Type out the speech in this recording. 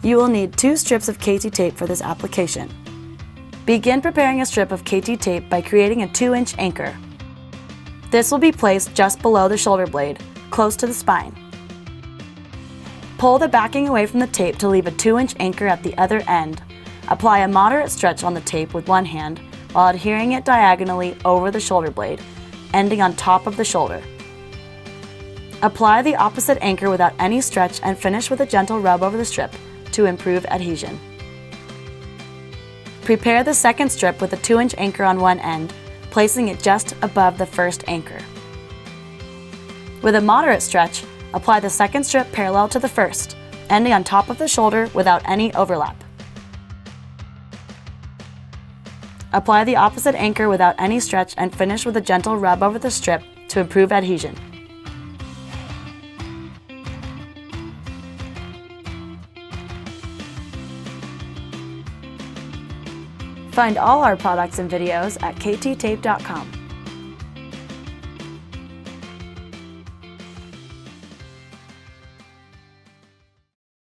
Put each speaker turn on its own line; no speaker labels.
You will need 2 strips of KT tape for this application. Begin preparing a strip of KT tape by creating a 2-inch anchor. This will be placed just below the shoulder blade, close to the spine. Pull the backing away from the tape to leave a 2-inch anchor at the other end. Apply a moderate stretch on the tape with one hand while adhering it diagonally over the shoulder blade, ending on top of the shoulder. Apply the opposite anchor without any stretch and finish with a gentle rub over the strip to improve adhesion. Prepare the second strip with a 2-inch anchor on one end, placing it just above the first anchor. With a moderate stretch, apply the second strip parallel to the first, ending on top of the shoulder without any overlap. Apply the opposite anchor without any stretch and finish with a gentle rub over the strip to improve adhesion. Find all our products and videos at kttape.com.